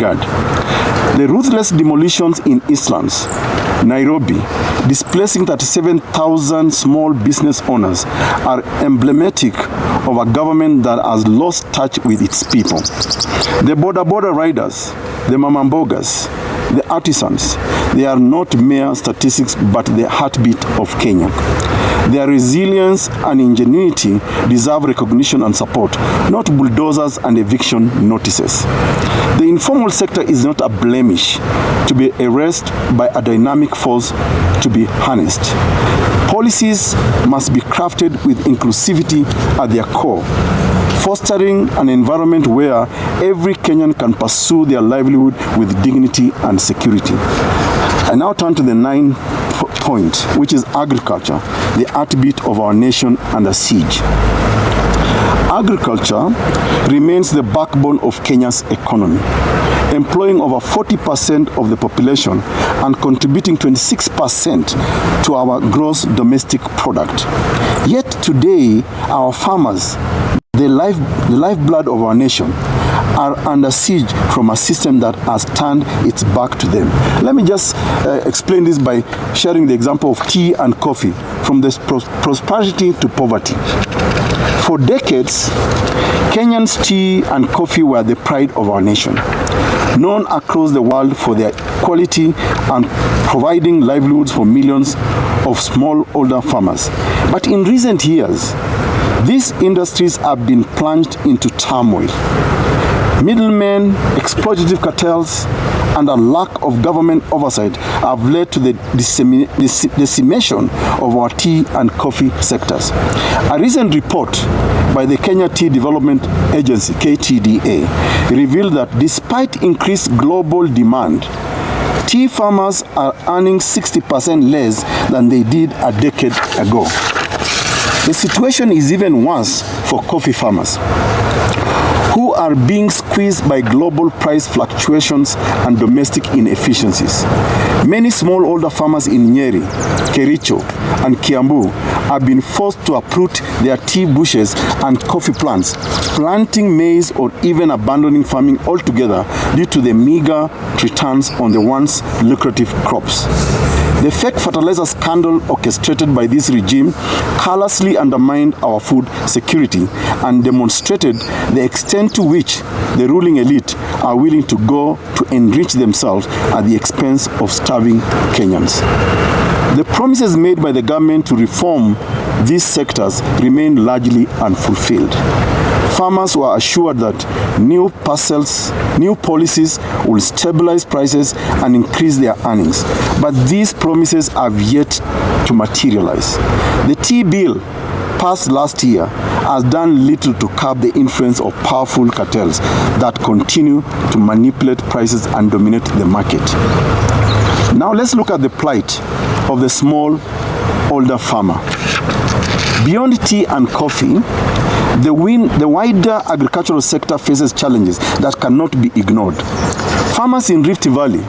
regard. The ruthless demolitions in Eastlands, Nairobi, displacing 37,000 small business owners, are emblematic of a government that has lost touch with its people. The border riders, the mamambogas, the artisans, they are not mere statistics but the heartbeat of Kenya. Their resilience and ingenuity deserve recognition and support, not bulldozers and eviction notices. The informal sector is not a blemish to be erased by a dynamic force to be harnessed. Policies must be crafted with inclusivity at their core, fostering an environment where every Kenyan can pursue their livelihood with dignity and security. I now turn to the ninth point, which is agriculture, the heartbeat of our nation under siege. Agriculture remains the backbone of Kenya's economy, employing over 40% of the population and contributing 26% to our gross domestic product. Yet today, our farmers, the lifeblood of our nation, are under siege from a system that has turned its back to them. Let me just explain this by sharing the example of tea and coffee, from this prosperity to poverty. For decades, Kenyans' tea and coffee were the pride of our nation, known across the world for their quality and providing livelihoods for millions of smallholder farmers. But in recent years, these industries have been plunged into turmoil. Middlemen, exploitative cartels, and a lack of government oversight have led to the decimation of our tea and coffee sectors. A recent report by the Kenya Tea Development Agency, KTDA, revealed that despite increased global demand, tea farmers are earning 60% less than they did a decade ago. The situation is even worse for coffee farmers, who are being squeezed by global price fluctuations and domestic inefficiencies. Many smallholder farmers in Nyeri, Kericho, and Kiambu have been forced to uproot their tea bushes and coffee plants, planting maize or even abandoning farming altogether due to the meager returns on the once lucrative crops. The fake fertilizer scandal orchestrated by this regime callously undermined our food security and demonstrated the extent to which the ruling elite are willing to go to enrich themselves at the expense of starving Kenyans. The promises made by the government to reform these sectors remain largely unfulfilled. Farmers were assured that new policies will stabilize prices and increase their earnings, but these promises have yet to materialize. The tea bill passed last year has done little to curb the influence of powerful cartels that continue to manipulate prices and dominate the market. Now let's look at the plight of the smallholder farmer. Beyond tea and coffee, the wider agricultural sector faces challenges that cannot be ignored. Farmers in Rift Valley,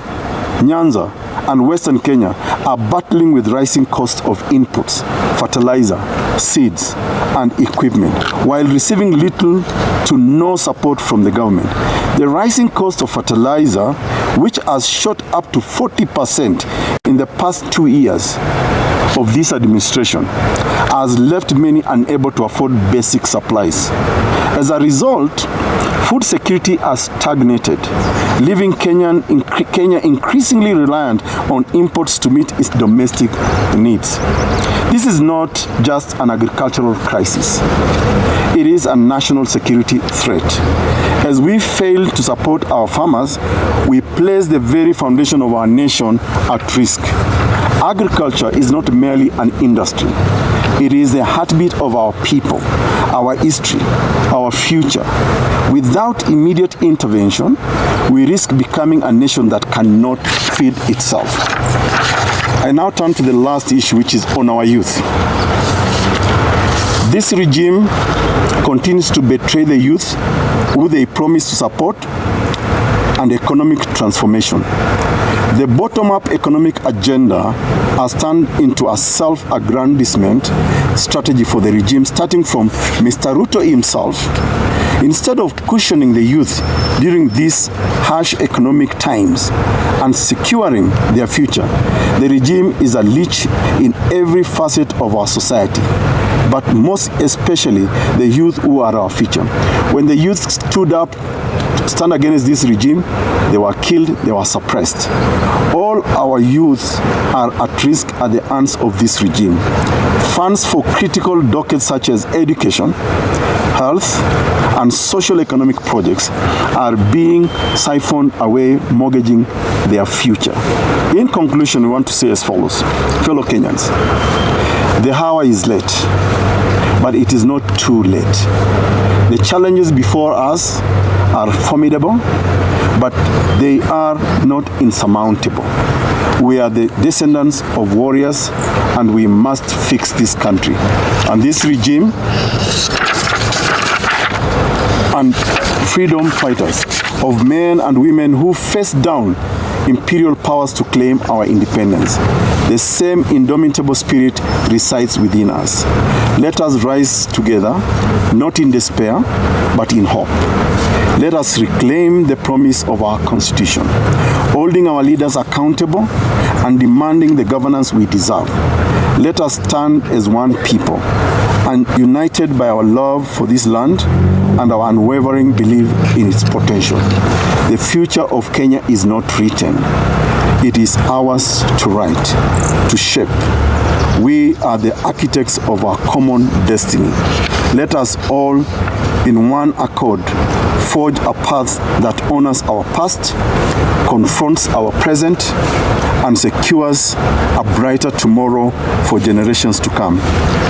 Nyanza, and Western Kenya are battling with rising costs of inputs, fertilizer, seeds, and equipment, while receiving little to no support from the government. The rising cost of fertilizer, which has shot up to 40% in the past 2 years of this administration, has left many unable to afford basic supplies. As a result, food security has stagnated, leaving Kenya increasingly reliant on imports to meet its domestic needs. This is not just an agricultural crisis. It is a national security threat. As we fail to support our farmers, we place the very foundation of our nation at risk. Agriculture is not merely an industry. It is the heartbeat of our people, our history, our future. Without immediate intervention, we risk becoming a nation that cannot feed itself. I now turn to the last issue, which is on our youth. This regime continues to betray the youth who they promise to support and economic transformation. The bottom-up economic agenda has turned into a self-aggrandizement strategy for the regime, starting from Mr. Ruto himself, Instead of cushioning the youth during these harsh economic times and securing their future, the regime is a leech in every facet of our society, but most especially the youth who are our future. When the youth stand against this regime, they were killed, they were suppressed. All our youth are at risk at the hands of this regime. Funds for critical dockets such as education, health, and social economic projects are being siphoned away, mortgaging their future. In conclusion, we want to say as follows. Fellow Kenyans, the hour is late, but it is not too late. The challenges before us are formidable, but they are not insurmountable. We are the descendants of warriors, and we must fix this country. And this regime and freedom fighters of men and women who faced down imperial powers to claim our independence. The same indomitable spirit resides within us. Let us rise together, not in despair, but in hope. Let us reclaim the promise of our Constitution, holding our leaders accountable and demanding the governance we deserve. Let us stand as one people and united by our love for this land and our unwavering belief in its potential. The future of Kenya is not written. It is ours to write, to shape. We are the architects of our common destiny. Let us all, in one accord, forge a path that honors our past, confronts our present, and secures a brighter tomorrow for generations to come.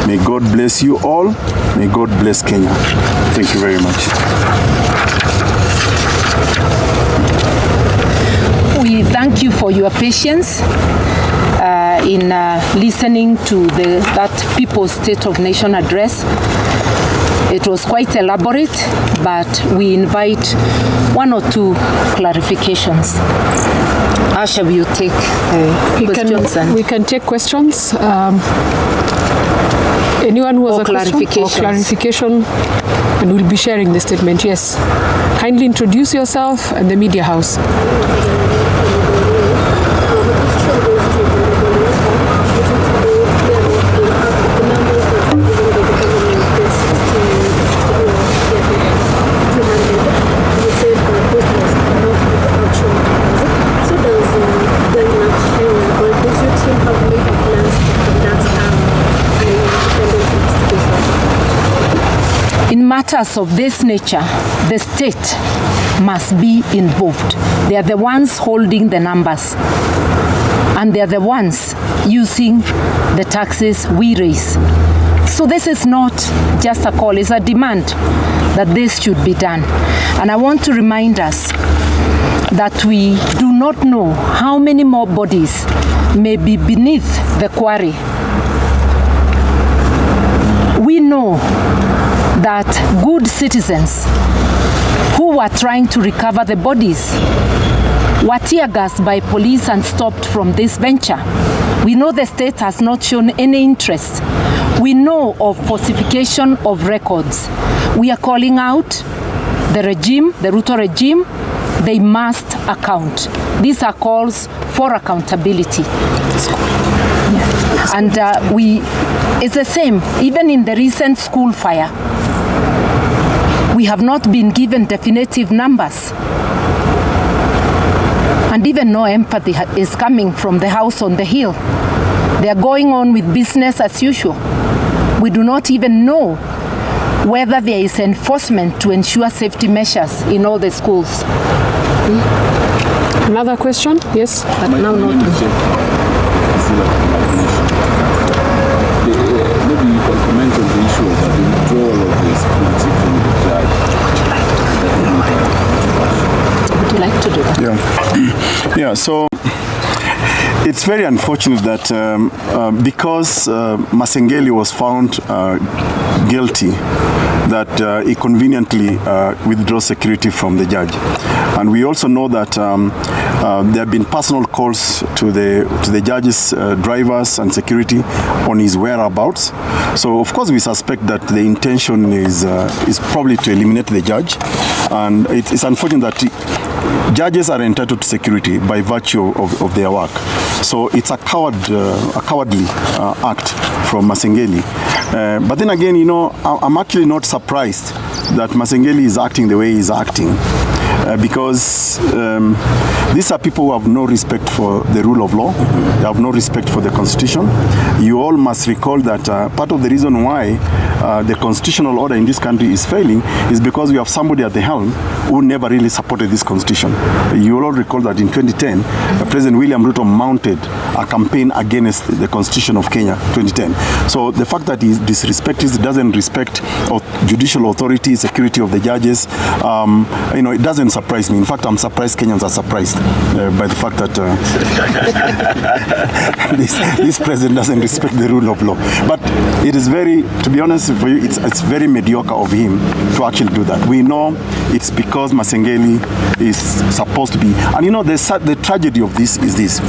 May God bless you all. May God bless Kenya. Thank you very much. We thank you for your patience in listening to that People's State of Nation address. It was quite elaborate, but we invite one or two clarifications. Asha, will you take questions? We can take questions. Anyone who has a question or clarification, and we'll be sharing the statement. Yes. Kindly introduce yourself and the media house. In matters of this nature, the state must be involved. They are the ones holding the numbers, and they are the ones using the taxes we raise. So this is not just a call, it's a demand that this should be done. And I want to remind us that we do not know how many more bodies may be beneath the quarry. We know that good citizens who were trying to recover the bodies were tear gassed by police and stopped from this venture. We know the state has not shown any interest. We know of falsification of records. We are calling out the regime, the Ruto regime. They must account. These are calls for accountability. Yeah. And it's the same, even in the recent school fire. We have not been given definitive numbers. And even no empathy is coming from the house on the hill. They are going on with business as usual. We do not even know whether there is enforcement to ensure safety measures in all the schools. Another question? Yes? But now not. Maybe you can comment on the issue of the withdrawal of the security from the judge. Would you like to do that? Yeah. So It's very unfortunate that because Masengeli was found guilty, that he conveniently withdraws security from the judge. And we also know that there have been personal calls to the judge's drivers and security on his whereabouts. So of course we suspect that the intention is probably to eliminate the judge. And it's unfortunate that judges are entitled to security by virtue of their work. So it's a cowardly act from Masengeli. But then again, you know, I'm actually not surprised that Masengeli is acting the way he's acting. Because these are people who have no respect for the rule of law. They have no respect for the constitution. You all must recall that part of the reason why the constitutional order in this country is failing is because we have somebody at the helm who never really supported this constitution. You all recall that in 2010, President William Ruto mounted a campaign against the constitution of Kenya 2010. So the fact that he disrespects, doesn't respect judicial authority, security of the judges, you know, it doesn't surprise me. In fact, I'm surprised Kenyans are surprised by the fact that this president doesn't respect the rule of law. But it is very, to be honest for you, it's very mediocre of him to actually do that. We know it's because Masengeli is supposed to be, and you know, the tragedy of this is this.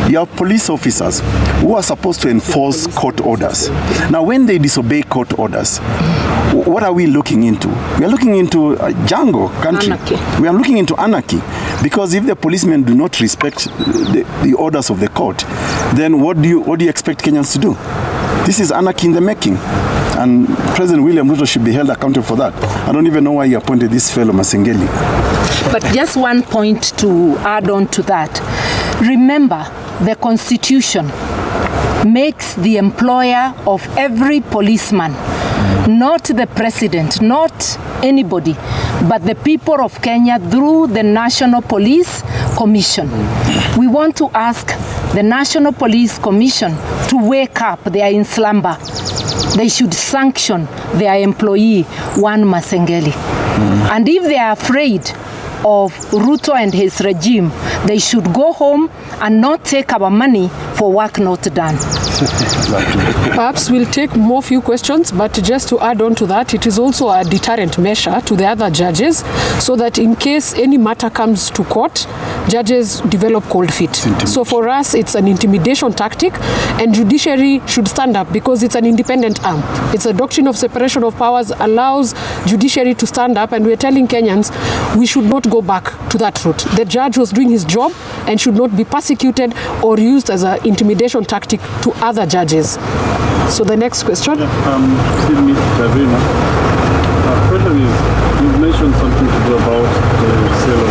You have police officers who are supposed to enforce court orders. Now, when they disobey court orders, what are we looking into? We are looking into a jungle country. Anarchy. We are looking into anarchy, because if the policemen do not respect the orders of the court, then what do you expect Kenyans to do? This is anarchy in the making, and President William Ruto should be held accountable for that. I don't even know why he appointed this fellow Masengeli. But just one point to add on to that. Remember, the Constitution makes the employer of every policeman, not the president, not anybody, but the people of Kenya through the National Police Commission. We want to ask the National Police Commission to wake up. They are in slumber. They should sanction their employee, one Masengeli. And if they are afraid of Ruto and his regime, they should go home and not take our money for work not done. Perhaps we'll take more few questions, but just to add on to that, it is also a deterrent measure to the other judges, so that in case any matter comes to court, judges develop cold feet. So for us, it's an intimidation tactic, and judiciary should stand up because it's an independent arm. It's a doctrine of separation of powers allows judiciary to stand up, and we're telling Kenyans we should not go back to that route. The judge was doing his job and should not be persecuted or used as an intimidation tactic to other judges. So the next question. Excuse me, Davina. Question is, you've mentioned something to do about the sale of